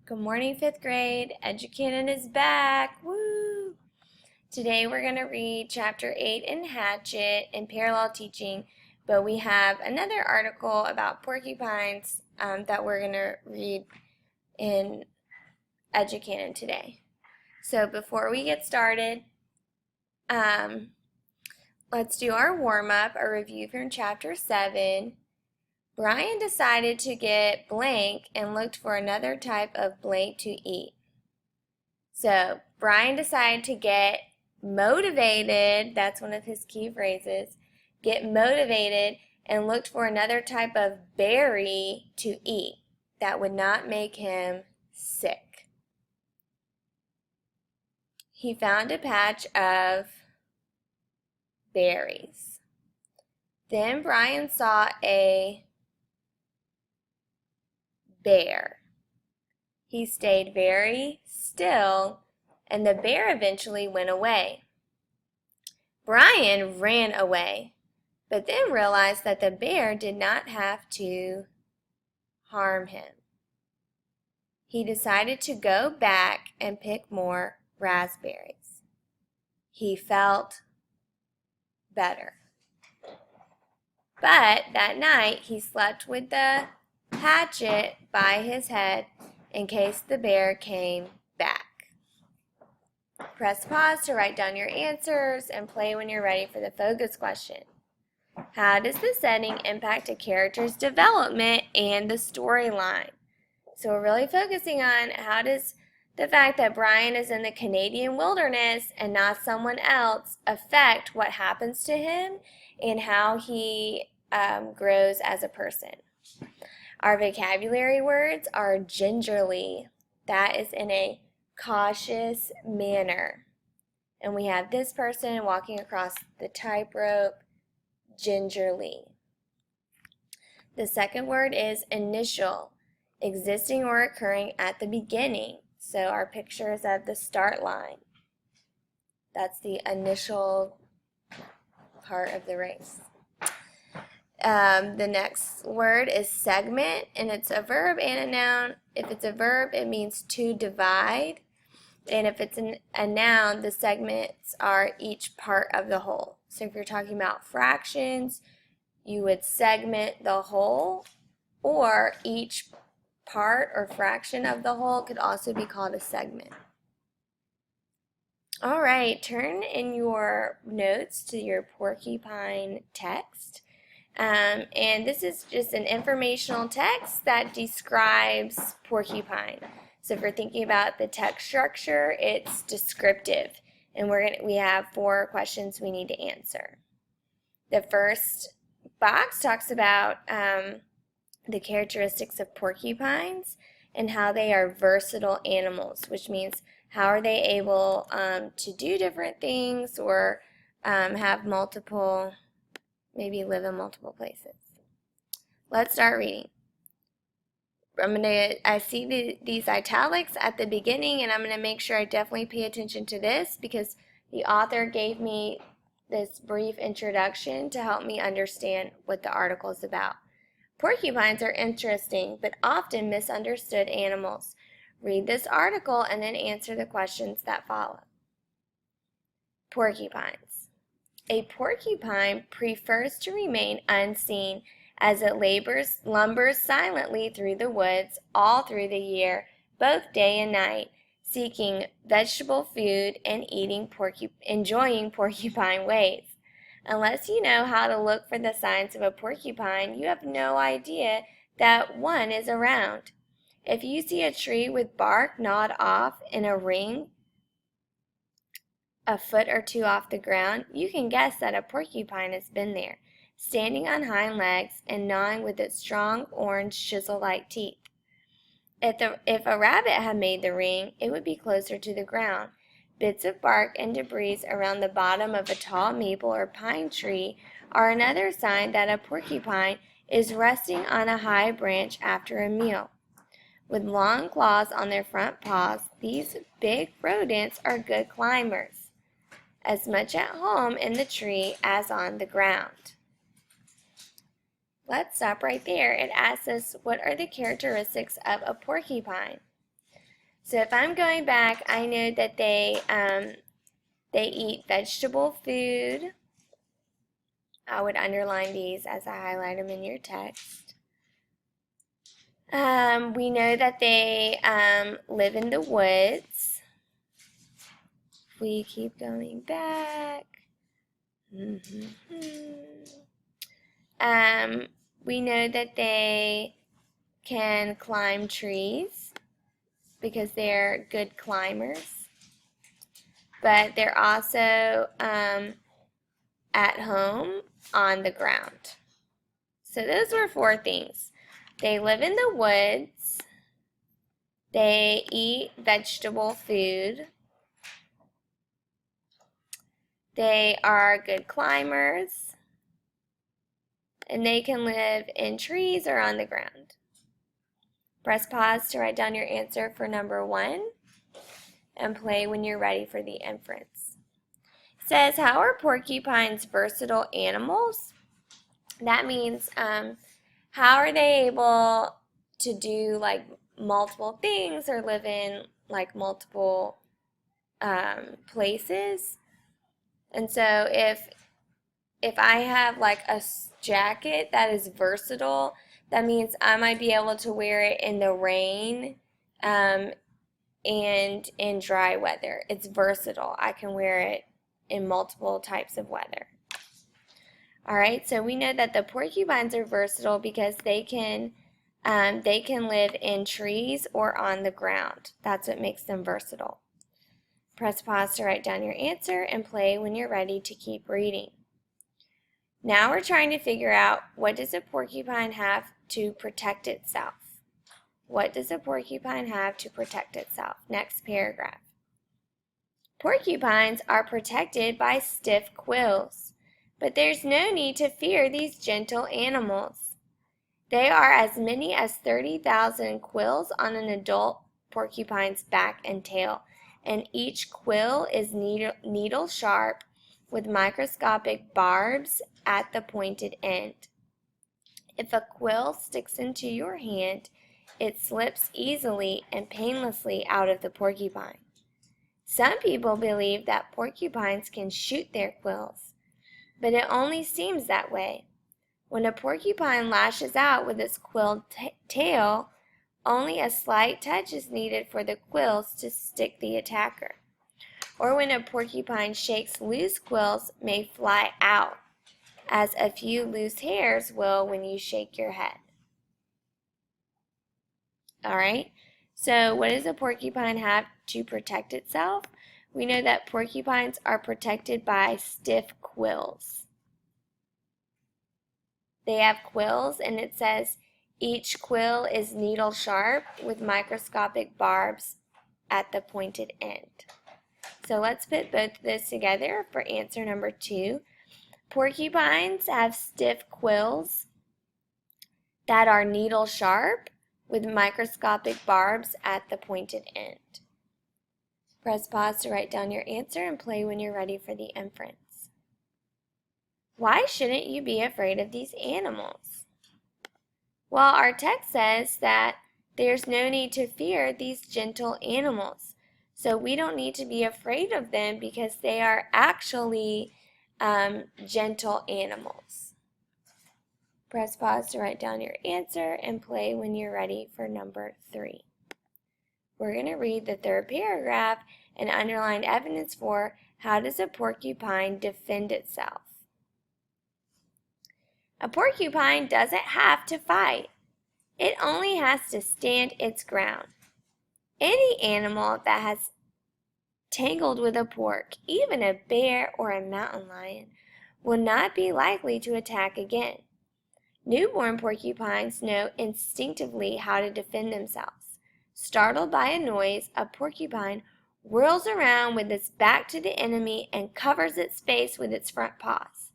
Good morning, fifth grade. Educated is back. Woo! Today we're going to read chapter 8 in Hatchet in parallel teaching, but we have another article about porcupines that we're going to read in Educated today. So before we get started, let's do our warm-up, a review from chapter 7. Brian decided to get blank and looked for another type of blank to eat. So Brian decided to get motivated, that's one of his key phrases, get motivated and looked for another type of berry to eat that would not make him sick. He found a patch of berries. Then Brian saw a bear. He stayed very still, and the bear eventually went away. Brian ran away, but then realized that the bear did not have to harm him. He decided to go back and pick more raspberries. He felt better. But that night he slept with the hatchet by his head in case the bear came back. Press pause to write down your answers and play when you're ready for the focus question. How does the setting impact a character's development and the storyline? So we're really focusing on how does the fact that Brian is in the Canadian wilderness and not someone else affect what happens to him and how he grows as a person. Our vocabulary words are gingerly. That is in a cautious manner. And we have this person walking across the tightrope gingerly. The second word is initial, existing or occurring at the beginning. So our pictures of the start line. That's the initial part of the race. The next word is segment, and it's a verb and a noun. If it's a verb, it means to divide. And if it's a noun, the segments are each part of the whole. So if you're talking about fractions, you would segment the whole, or each part or fraction of the whole could also be called a segment. All right, turn in your notes to your porcupine text. And this is just an informational text that describes porcupine. So if you're thinking about the text structure, it's descriptive. And we have 4 questions we need to answer. The first box talks about the characteristics of porcupines and how they are versatile animals, which means how are they able to do different things or have multiple, maybe live in multiple places. Let's start reading. I see these italics at the beginning, and I'm going to make sure I definitely pay attention to this because the author gave me this brief introduction to help me understand what the article is about. Porcupines are interesting but often misunderstood animals. Read this article and then answer the questions that follow. Porcupines. A porcupine prefers to remain unseen as it lumbers silently through the woods all through the year, both day and night, seeking vegetable food and enjoying porcupine ways. Unless you know how to look for the signs of a porcupine, you have no idea that one is around. If you see a tree with bark gnawed off in a ring a foot or 2 off the ground, you can guess that a porcupine has been there, standing on hind legs and gnawing with its strong orange chisel-like teeth. If a rabbit had made the ring, it would be closer to the ground. Bits of bark and debris around the bottom of a tall maple or pine tree are another sign that a porcupine is resting on a high branch after a meal. With long claws on their front paws, these big rodents are good climbers, as much at home in the tree as on the ground. Let's stop right there. It asks us, what are the characteristics of a porcupine? So if I'm going back, I know that they eat vegetable food. I would underline these as I highlight them in your text. We know that they live in the woods. We keep going back. We know that they can climb trees because they're good climbers. But they're also at home on the ground. So those were 4 things. They live in the woods. They eat vegetable food. They are good climbers. And they can live in trees or on the ground. Press pause to write down your answer for number 1 and play when you're ready for the inference. It says, how are porcupines versatile animals? That means how are they able to do like multiple things or live in like multiple places? And so if I have like a jacket that is versatile, that means I might be able to wear it in the rain and in dry weather. It's versatile. I can wear it in multiple types of weather. All right, so we know that the porcupines are versatile because they can live in trees or on the ground. That's what makes them versatile. Press pause to write down your answer and play when you're ready to keep reading. Now we're trying to figure out, what does a porcupine have to protect itself? What does a porcupine have to protect itself? Next paragraph. Porcupines are protected by stiff quills, but there's no need to fear these gentle animals. There are as many as 30,000 quills on an adult porcupine's back and tail, and each quill is needle sharp with microscopic barbs at the pointed end. If a quill sticks into your hand, it slips easily and painlessly out of the porcupine. Some people believe that porcupines can shoot their quills, but it only seems that way. When a porcupine lashes out with its quilled tail, only a slight touch is needed for the quills to stick the attacker. Or when a porcupine shakes, loose quills may fly out, as a few loose hairs will when you shake your head. All right, so what does a porcupine have to protect itself? We know that porcupines are protected by stiff quills. They have quills, and it says each quill is needle sharp with microscopic barbs at the pointed end. So let's put both of those together for answer number 2. Porcupines have stiff quills that are needle sharp with microscopic barbs at the pointed end. Press pause to write down your answer and play when you're ready for the inference. Why shouldn't you be afraid of these animals? Well, our text says that there's no need to fear these gentle animals. So we don't need to be afraid of them because they are actually gentle animals. Press pause to write down your answer and play when you're ready for number 3. We're going to read the 3rd paragraph and underline evidence for how does a porcupine defend itself. A porcupine doesn't have to fight. It only has to stand its ground. Any animal that has tangled with a pork, even a bear or a mountain lion, will not be likely to attack again. Newborn porcupines know instinctively how to defend themselves. Startled by a noise, a porcupine whirls around with its back to the enemy and covers its face with its front paws.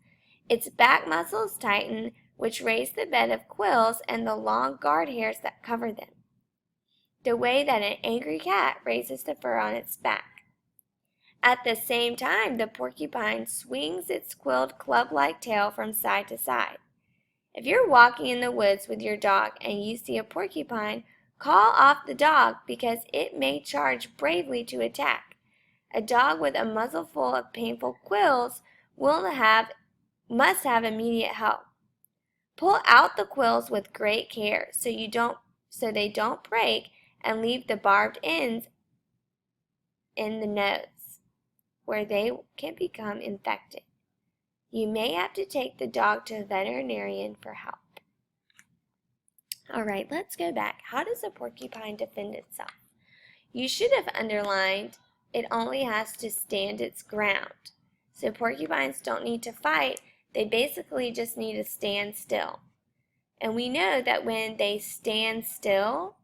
Its back muscles tighten, which raise the bed of quills and the long guard hairs that cover them, the way that an angry cat raises the fur on its back. At the same time, the porcupine swings its quilled club-like tail from side to side. If you're walking in the woods with your dog and you see a porcupine, Call off the dog because it may charge bravely to attack. A dog with a muzzle full of painful quills must have immediate help. Pull out the quills with great care so they don't break and leave the barbed ends in the nose where they can become infected. You may have to take the dog to a veterinarian for help. All right, let's go back. How does a porcupine defend itself? You should have underlined it only has to stand its ground. So porcupines don't need to fight. They basically just need to stand still. And we know that when they stand still,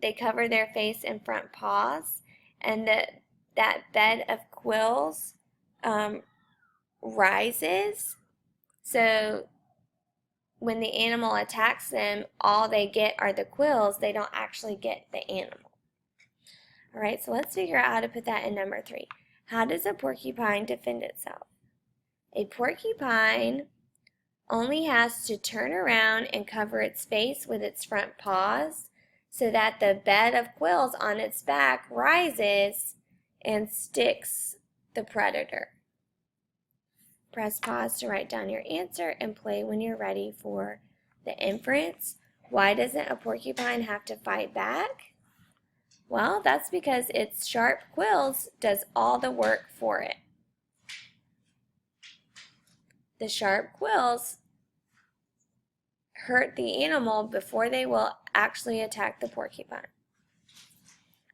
they cover their face and front paws, and that bed of quills rises. So when the animal attacks them, all they get are the quills. They don't actually get the animal. All right, so let's figure out how to put that in number 3. How does a porcupine defend itself? A porcupine only has to turn around and cover its face with its front paws so that the bed of quills on its back rises and sticks the predator. Press pause to write down your answer and play when you're ready for the inference. Why doesn't a porcupine have to fight back? Well, that's because its sharp quills does all the work for it. The sharp quills hurt the animal before they will actually attack the porcupine.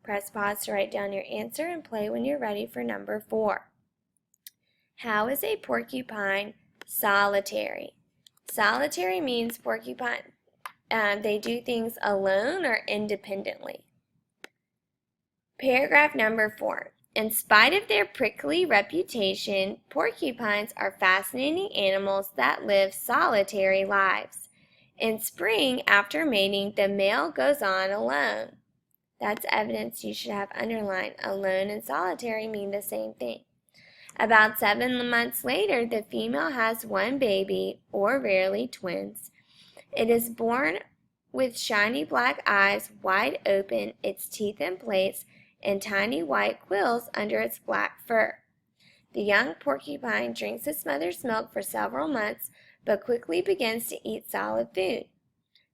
Press pause to write down your answer and play when you're ready for number 4. How is a porcupine solitary? Solitary means porcupine, they do things alone or independently. Paragraph number 4. In spite of their prickly reputation, porcupines are fascinating animals that live solitary lives. In spring, after mating, the male goes on alone. That's evidence you should have underlined. Alone and solitary mean the same thing. About 7 months later, the female has one baby, or rarely twins. It is born with shiny black eyes wide open, its teeth in place, and tiny white quills under its black fur. The young porcupine drinks its mother's milk for several months, but quickly begins to eat solid food.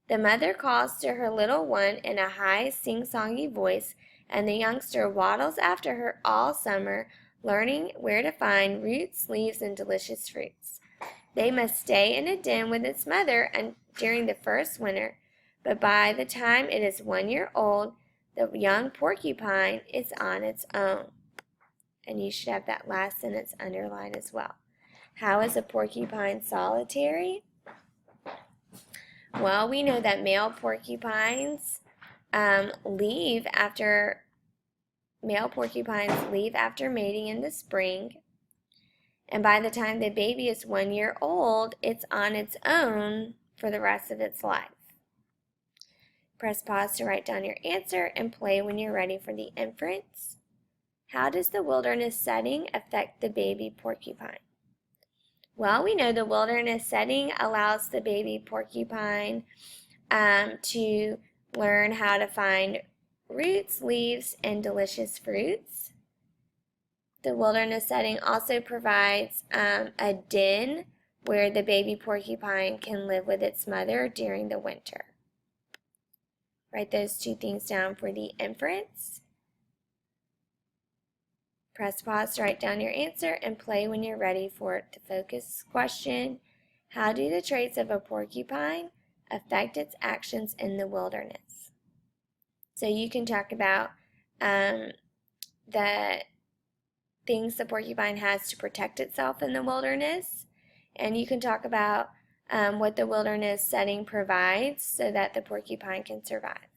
The mother calls to her little one in a high, sing-songy voice, and the youngster waddles after her all summer, learning where to find roots, leaves, and delicious fruits. They must stay in a den with its mother during the first winter, but by the time it is 1 year old, the young porcupine is on its own. And you should have that last sentence underlined as well. How is a porcupine solitary? Well, we know that male porcupines leave after mating in the spring. And by the time the baby is 1 year old, it's on its own for the rest of its life. Press pause to write down your answer and play when you're ready for the inference. How does the wilderness setting affect the baby porcupine? Well, we know the wilderness setting allows the baby porcupine to learn how to find roots, leaves, and delicious fruits. The wilderness setting also provides a den where the baby porcupine can live with its mother during the winter. Write those 2 things down for the inference. Press pause to write down your answer and play when you're ready for the focus question. How do the traits of a porcupine affect its actions in the wilderness? So you can talk about the things the porcupine has to protect itself in the wilderness, and you can talk about what the wilderness setting provides so that the porcupine can survive.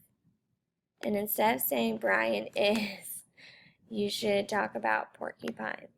And instead of saying Brian is, you should talk about porcupine.